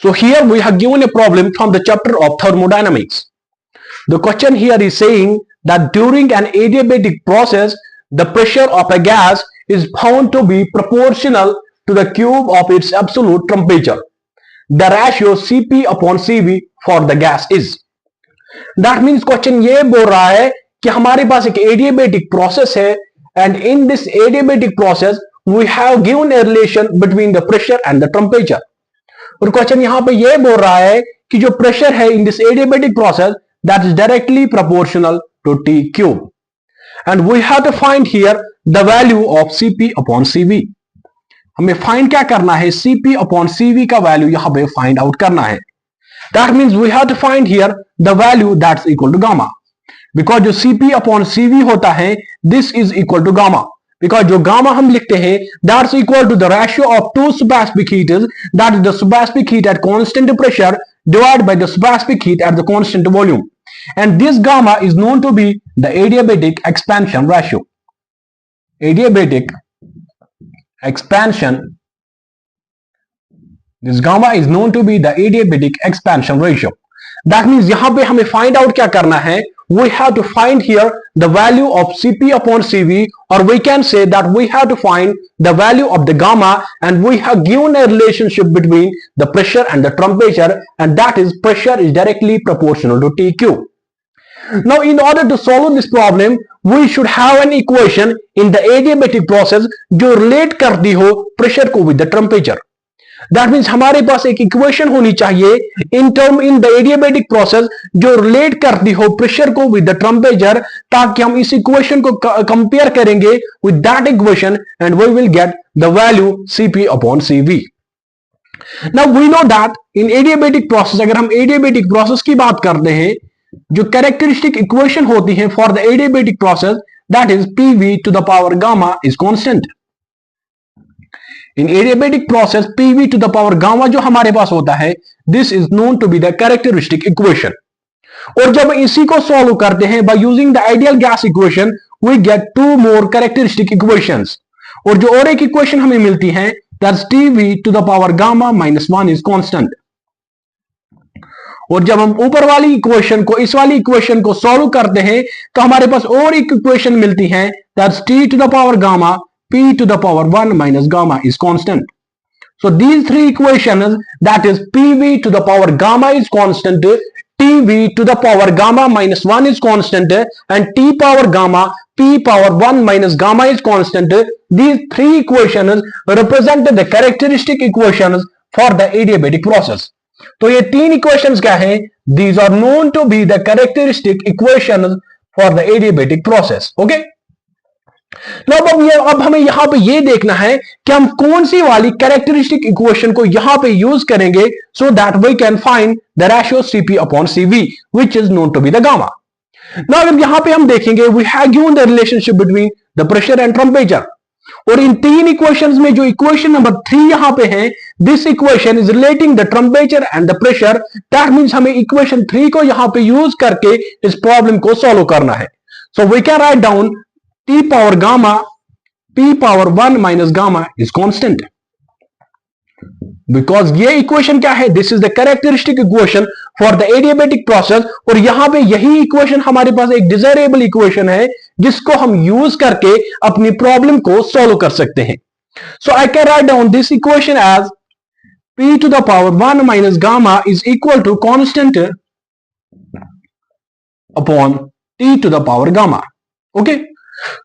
So here we have given a problem from the chapter of thermodynamics. The question here is saying that during an adiabatic process, the pressure of a gas is found to be proportional to the cube of its absolute temperature. The ratio Cp upon Cv for the gas is. That means question ये बोल रहा है कि हमारे पास एक adiabatic process है and in this adiabatic process we have given a relation between the pressure and the temperature. और question यहां पे ये बोल रहा है कि जो प्रेशर है in this adiabatic process that is directly proportional to T cube and we have to find here the value of Cp upon Cv. हमें फाइंड क्या करना है Cp upon Cv का वैल्यू यहां पे फाइंड आउट करना है. That means we have to find here the value that's equal to gamma. Because जो Cp upon Cv होता है this is equal to gamma. Because जो gamma हम लिखते हैं that's equal to the ratio of two subaspic heaters, that is the subaspic heat at constant pressure divided by the subaspic heat at the constant volume. And this gamma is known to be the adiabatic expansion ratio. Adiabatic expansion. This gamma is known to be the adiabatic expansion ratio. That means यहां पे हमें find out क्या करना है. We have to find here the value of Cp upon Cv, or we can say that we have to find the value of the gamma, and we have given a relationship between the pressure and the temperature, and that is pressure is directly proportional to Tq. Now in order to solve this problem we should have an equation in the adiabatic process जो relate करती हो pressure को with the temperature. That means हमारे पास एक equation होनी चाहिए in the adiabatic process जो relate करती हो प्रेशर को विद द टेम्परेचर, ताकि हम इस इक्वेशन को कंपेयर करेंगे with that equation and we will get the value Cp upon Cv. Now we know that in adiabatic process, अगर हम एडियाबेटिक प्रोसेस की बात करते हैं, जो कैरेक्टरिस्टिक इक्वेशन होती है for the adiabatic process that is Pv to the power gamma is constant. In adiabatic process Pv to the power gamma जो हमारे पास होता है this is known to be the characteristic equation. और जब इसी को सॉल्व करते हैं by using the ideal gas equation we get two more characteristic equations. और जो और एक इक्वेशन हमें मिलती है that's Tv to the power gamma minus 1 is constant. और जब हम ऊपर वाली इक्वेशन को इस वाली इक्वेशन को सॉल्व करते हैं तो हमारे पास और एक इक्वेशन मिलती है that's T to the power gamma P to the power 1 minus gamma is constant. So these three equations, that is Pv to the power gamma is constant, Tv to the power gamma minus 1 is constant, and T power gamma P power 1 minus gamma is constant. These three equations represent the characteristic equations for the adiabatic process. तो ये तीन equations क्या हैं? These are known to be the characteristic equations for the adiabatic process. Okay? अब हमें यहां पे ये देखना है कि हम कौन सी वाली कैरेक्टरिस्टिक इक्वेशन को यहां पे यूज करेंगे so that we can find the ratio Cp upon Cv which is known to be the gamma. Now अगर यहां पे हम देखेंगे we have given the relationship between the pressure and temperature. और इन तीन इक्वेशंस में जो इक्वेशन नंबर 3 यहां पे है this equation is relating the temperature and the pressure. That means हमें इक्वेशन 3 को यहां पे यूज करके इस प्रॉब्लम को सॉल्व करना है. So we can write down T power gamma P power 1 minus gamma is constant. Because ये इक्वेशन क्या है? This is the characteristic equation for the adiabatic process. और यहां पे यही इक्वेशन हमारे पास एक डिजायरेबल इक्वेशन है जिसको हम यूज करके अपनी प्रॉब्लम को सॉल्व कर सकते हैं. So I can write down this equation as P to the power 1 minus gamma is equal to constant upon T to the power gamma. Okay?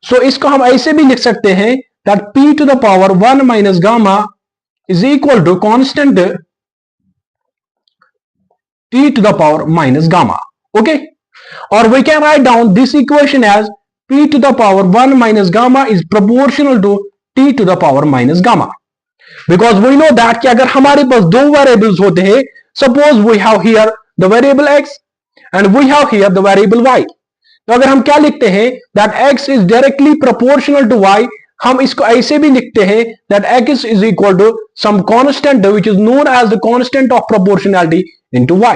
So इसको हम ऐसे भी लिख सकते हैं that P to the power 1 minus gamma is equal to constant T to the power minus gamma. Okay? Or we can write down this equation as P to the power 1 minus gamma is proportional to T to the power minus gamma. Because we know that कि अगर हमारे पास दो variables होते हैं, suppose we have here the variable x and we have here the variable y. तो अगर हम क्या लिखते हैं that x is directly proportional to y, हम इसको ऐसे भी लिखते हैं that x is equal to some constant which is known as the constant of proportionality into y.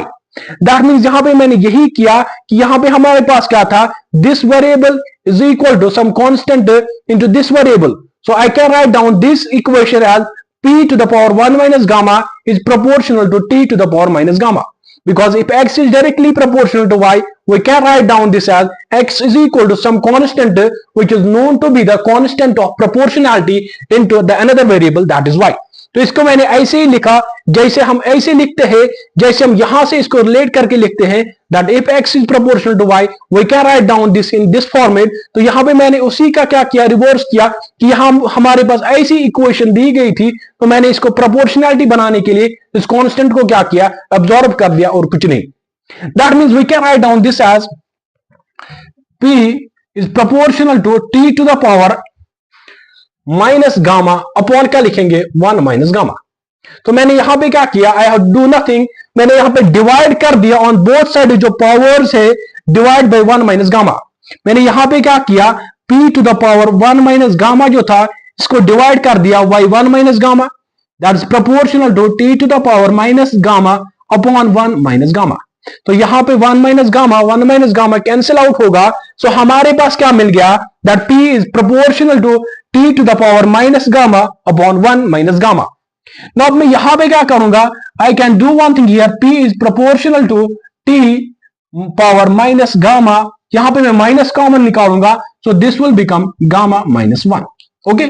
That means यहां पे मैंने यही किया कि यहां पे हमारे पास क्या था this variable is equal to some constant into this variable. So I can write down this equation as p to the power 1 minus gamma is proportional to t to the power minus gamma. Because if x is directly proportional to y, we can write down this as x is equal to some constant which is known to be the constant of proportionality into the another variable, that is y. तो इसको मैंने ऐसे ही लिखा, जैसे हम ऐसे लिखते हैं, जैसे हम यहां से इसको रिलेट करके लिखते हैं that if x is proportional to y, we can write down this in this format. तो यहां पे मैंने उसी का क्या किया, रिवर्स किया कि यहां हमारे पास ऐसी इक्वेशन दी गई थी, तो मैंने इसको प्रोपोर्शनैलिटी बनाने के लिए इस कांस्टेंट को क्या किया, अब्सॉर्ब कर दिया और कुछ नहीं. That means we can write down this as p is proportional to t to the power minus gamma upon क्या लिखेंगे, 1 माइनस गामा. तो मैंने यहां पे क्या किया, आई हैव डू नथिंग, मैंने यहां पे डिवाइड कर दिया ऑन बोथ साइड जो पावर्स है, डिवाइड बाय 1 माइनस गामा. मैंने यहां पे क्या किया, p to the power 1 minus gamma जो था इसको डिवाइड कर दिया by 1 minus gamma, that is proportional to t to the power minus gamma upon 1 minus gamma. तो यहां पे 1 माइनस गामा कैंसिल आउट होगा. सो हमारे पास क्या मिल गया, that p is proportional to t to the power minus gamma upon 1 minus gamma. Now मैं यहां पे क्या करूंगा, I can do one thing here, p is proportional to t power minus gamma, यहां पे मैं माइनस कॉमन निकालूंगा, so this will become gamma minus 1. Okay,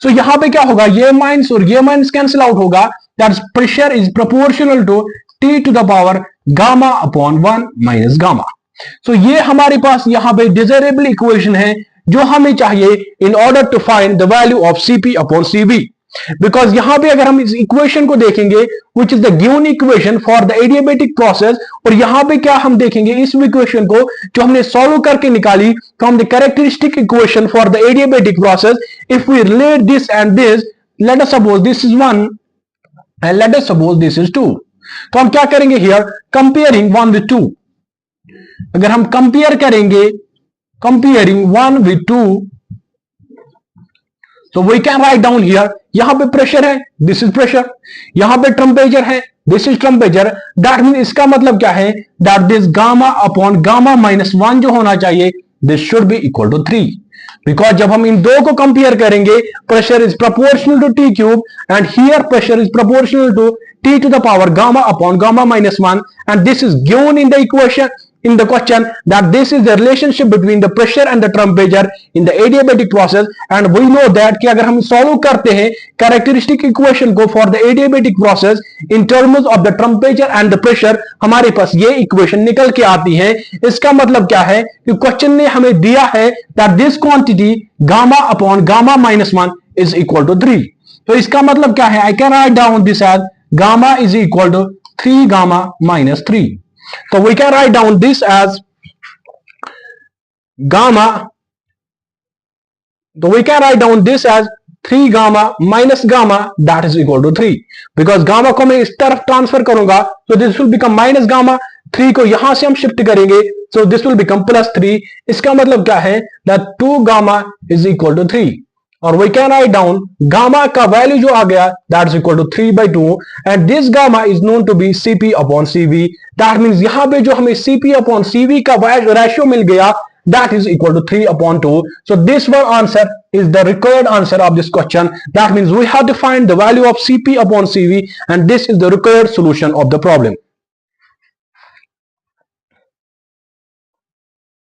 so यहां पे क्या होगा, ये माइनस और ये माइनस कैंसिल आउट होगा, that pressure is proportional to t to the power gamma upon 1 minus gamma. So ये हमारे पास यहां पे डिजायरेबल इक्वेशन है जो हमें चाहिए in order to find the value of Cp upon Cv. Because यहां पे अगर हम इस इक्वेशन को देखेंगे which is the given equation for the adiabatic process, और यहां पे क्या हम देखेंगे, इस इक्वेशन को जो हमने सॉल्व करके निकाली from the characteristic equation for the adiabatic process, if we relate this and this, let us suppose this is 1 and let us suppose this is 2. तो हम क्या करेंगे हियर, कंपेयरिंग 1 विद 2. अगर हम कंपेयर करेंगे, comparing 1 with 2, so we can write down here, यहां पे pressure है, दिस इज प्रेशर, यहां पे टेम्परेचर है, this is temperature. That mean इसका मतलब क्या है, that this gamma upon gamma minus 1 जो होना चाहिए, this should be equal to 3. Because जब हम इन दो को कंपेयर करेंगे, pressure is proportional to T cube and here pressure is proportional to t to the power gamma upon gamma minus 1, and this is given in the equation in the question that this is the relationship between the pressure and the temperature in the adiabatic process. And we know that कि अगर हम solve करते हैं characteristic equation को for the adiabatic process in terms of the temperature and the pressure, हमारे पास ये equation निकल के आती है. इसका मतलब क्या है कि क्वेश्चन ने हमें दिया है that this quantity gamma upon gamma minus 1 is equal to 3. तो इसका मतलब क्या है, I can write down this as gamma is equal to 3 gamma minus 3. So we can write down this as gamma. So we can write down this as 3 gamma minus gamma, that is equal to 3. Because gamma को मैं इस तरफ transfer करूंगा, so this will become minus gamma. 3 को यहां से हम shift करेंगे, so this will become plus 3. इसका मतलब क्या है, that 2 gamma is equal to 3. और we can write down gamma का वैल्यू जो आ गया, that is equal to 3/2, and this gamma is known to be Cp upon Cv. That means यहां पे जो हमें Cp upon Cv का रेशियो मिल गया, that is equal to 3/2. So this one answer is the required answer of this question. That means we have to find the value of Cp upon Cv, and this is the required solution of the problem.